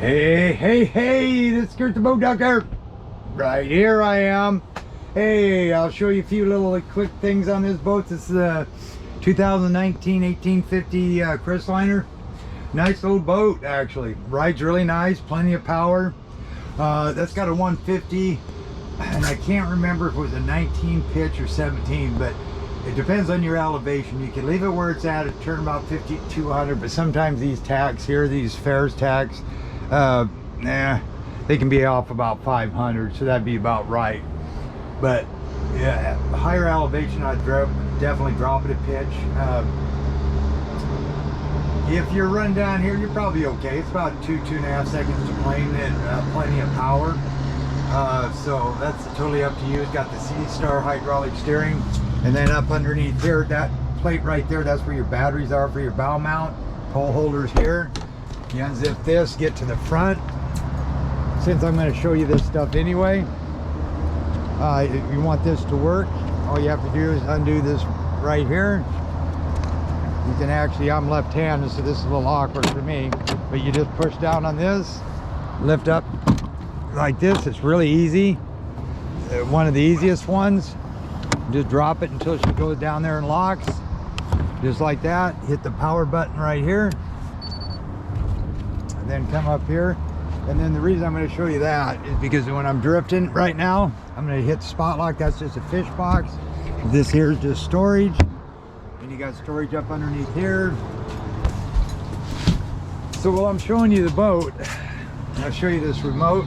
Hey, this is Kurt the Boat Ducker. Right here I am. Hey, I'll show you a few little quick things on this boat. This is a 2019 1850 vrestliner. Nice little boat, actually. Rides really nice, plenty of power. That's got a 150, and I can't remember if it was a 19 pitch or 17, but it depends on your elevation. You can leave it where it's at, turn about 50 to 200, but sometimes these tacks here, these Ferris tacks, they can be off about 500, so that'd be about right. But yeah, higher elevation, I'd definitely drop it a pitch. If you're running down here, you're probably okay. It's about 2.5 seconds to plane and plenty of power. So that's totally up to you. It's got the C-Star hydraulic steering, and then up underneath here, that plate right there, that's where your batteries are for your bow mount. Pole holders here. You unzip this, get to the front. Since I'm going to show you this stuff anyway, if you want this to work, all you have to do is undo this right here. You can actually, I'm left-handed, so this is a little awkward for me, but you just push down on this, lift up like this. It's really easy. One of the easiest ones. Just drop it until she goes down there and locks. Just like that. Hit the power button right here. And then come up here. And then the reason I'm going to show you that is because when I'm drifting right now, I'm going to hit the spot lock. That's just a fish box. This here is just storage. And you got storage up underneath here. So while I'm showing you the boat, I'll show you this remote.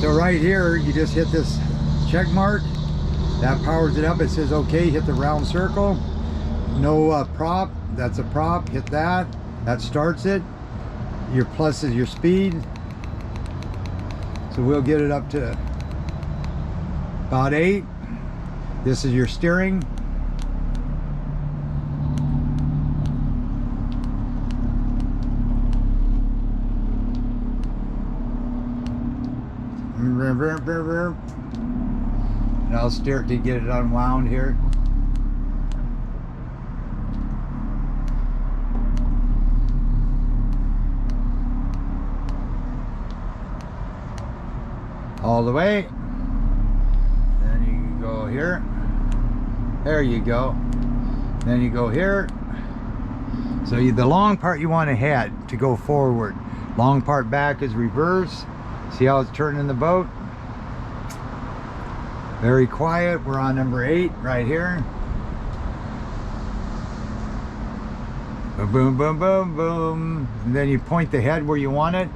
So right here, you just hit this check mark. That powers it up. It says okay, hit the round circle. No prop, that's a prop, hit that. That starts it. Your plus is your speed. So we'll get it up to about 8. This is your steering. And I'll steer it to get it unwound here. All the way. Then you can go here. There you go. Then you go here. So the long part you want ahead to go forward. Long part back is reverse. See how it's turning the boat? Very quiet. We're on number 8 right here. Boom, boom, boom, boom, boom. And then you point the head where you want it.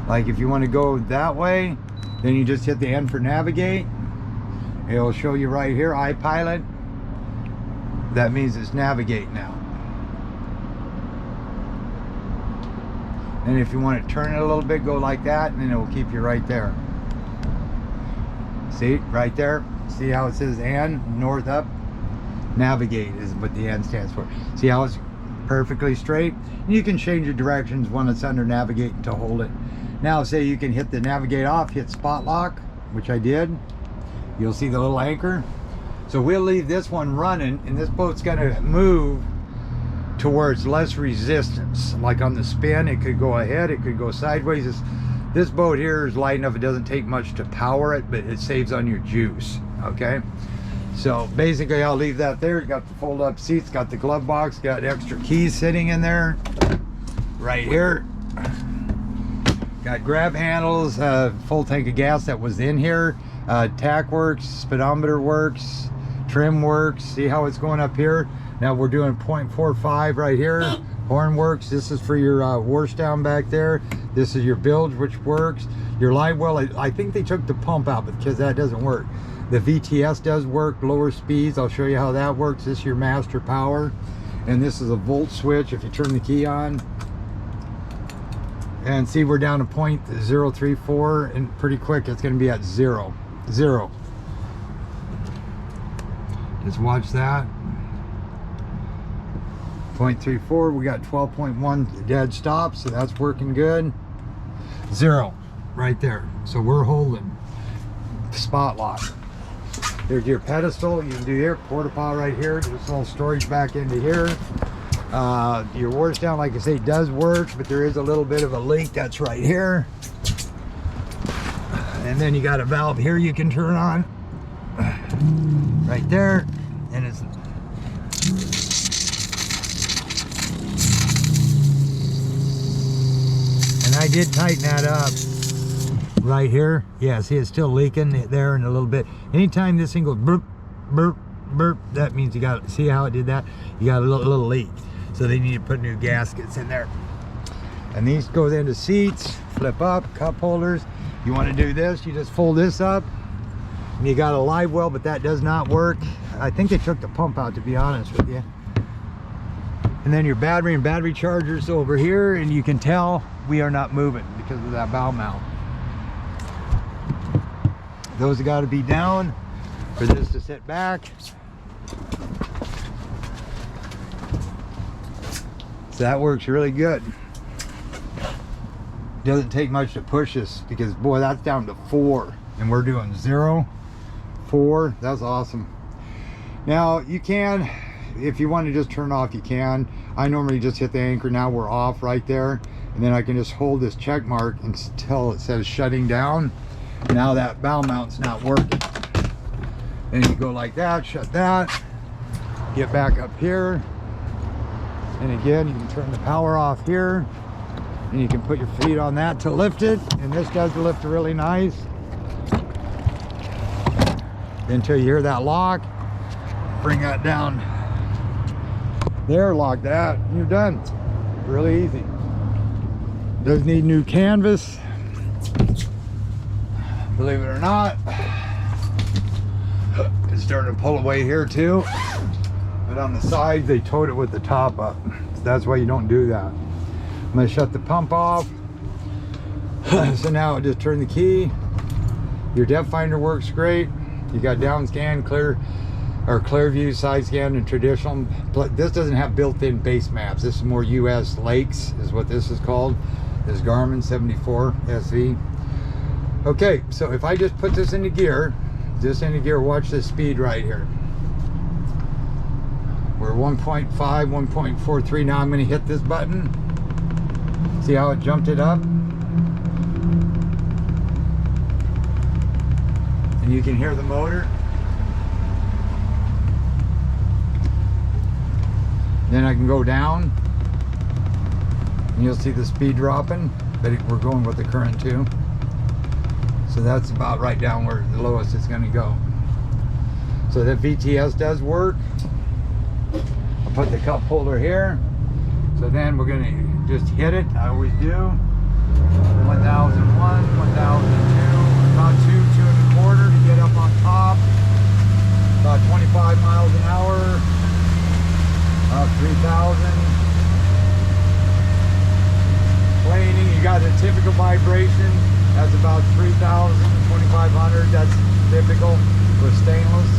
Like if you want to go that way, then you just hit the N for navigate. It'll show you right here, iPilot. That means it's navigate now. And if you want to turn it a little bit, go like that, and then it will keep you right there. See, right there? See how it says N, north up? Navigate is what the N stands for. See how it's perfectly straight? And you can change the directions when it's under navigate to hold it. Now say you can hit the navigate off, hit spot lock, which I did. You'll see the little anchor. So we'll leave this one running, and this boat's gonna move towards less resistance. Like on the spin, it could go ahead, it could go sideways. This boat here is light enough, it doesn't take much to power it, but it saves on your juice, okay? So basically I'll leave that there. Got the fold up seats, got the glove box, got extra keys sitting in there. Right here. Got grab handles, full tank of gas that was in here. Tack works, speedometer works, trim works. See how it's going up here? Now we're doing 0.45 right here. Horn works. This is for your wash down back there. This is your bilge, which works. Your light well, I think they took the pump out because that doesn't work. The VTS does work, lower speeds. I'll show you how that works. This is your master power. And this is a volt switch if you turn the key on. And see, we're down to 0.034, and pretty quick it's going to be at 0. Just watch that. 0.34, we got 12.1 dead stop, so that's working good. 0 right there. So we're holding spot lock. There's your pedestal. You can do here, porta potty right here. There's a little storage back into here. Your water down, like I say, does work, but there is a little bit of a leak that's right here. And then you got a valve here you can turn on right there, and it's I did tighten that up right here. Yeah, see it's still leaking there in a little bit. Anytime this thing goes burp, burp, burp, that means you got, see how it did that? You got a little leak. So they need to put new gaskets in there. And these go into seats, flip up, cup holders. You want to do this, you just fold this up. And you got a live well, but that does not work. I think they took the pump out, to be honest with you. And then your battery and battery chargers over here, and you can tell we are not moving because of that bow mount. Those have got to be down for this to sit back. So that works really good. Doesn't take much to push this, because boy, that's down to 4 and we're doing 0, 4. That's awesome. Now you can, if you want to just turn off, you can. I normally just hit the anchor. Now we're off right there, and then I can just hold this check mark until it says shutting down. Now that bow mount's not working. Then you go like that, shut that, get back up here, and again you can turn the power off here, and you can put your feet on that to lift it, and this does lift really nice until you hear that lock. Bring that down there, lock that, and you're done. Really easy. Does need new canvas, believe it or not. It's starting to pull away here too, but on the sides they towed it with the top up, so that's why you don't do that. I'm going to shut the pump off. So now I just turn the key. Your depth finder works great. You got down scan, clear, or clear view, side scan, and traditional. This doesn't have built-in base maps. This is more US lakes is what this is called. This Garmin 74 SV. Okay, so if I just put this into gear, watch this speed right here. We're 1.5, 1.43. Now I'm going to hit this button. See how it jumped it up? And you can hear the motor. Then I can go down, and you'll see the speed dropping, but we're going with the current too. So that's about right down where the lowest it's going to go. So that VTS does work. I'll put the cup holder here. So then we're going to just hit it. I always do. 1001, 1002, about 2, 2.25 to get up on top. About 25 miles an hour. About 3,000. Planing, you got the typical vibration. That's about 3,000, 2,500. That's typical with stainless.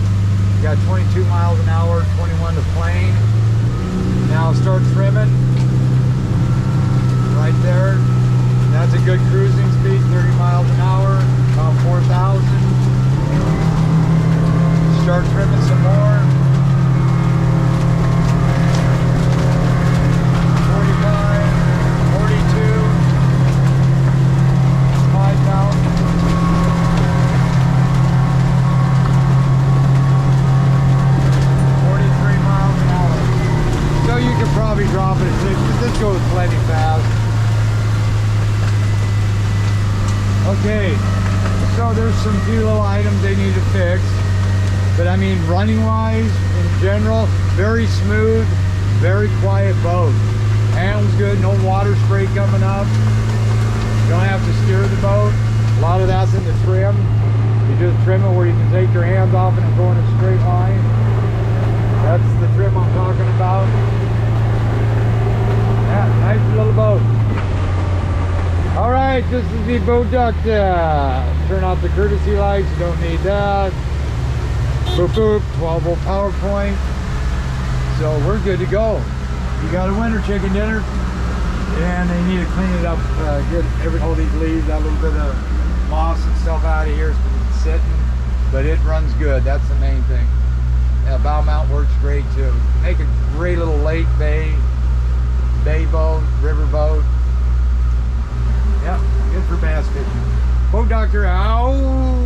You got 22 miles an hour, 21 to plane. Now start trimming. Right there. That's a good cruising speed, 30 miles an hour, about 4,000. Start trimming some more. 45, 42, 5,000. 43 miles an hour. So you can probably drop it at 6, but this goes plenty fast. Okay, so there's some few little items they need to fix, but I mean running wise in general, very smooth, very quiet boat. Handles good, no water spray coming up. You don't have to steer the boat. A lot of that's in the trim. You just trim it where you can take your hands off and go in a straight line. That's the trim I'm talking about. Yeah, nice little boat. All right, this is the boat duct. Turn off the courtesy lights, you don't need that. Boop boop, 12 volt power point. So we're good to go. You got a winter chicken dinner, and they need to clean it up, get all these leaves, that little bit of moss and stuff out of here. It's been sitting, but it runs good. That's the main thing. Yeah, bow mount works great too. Make a great little lake bay bay boat, river boat. Yep, good for bass fishing. Boat Doctor out.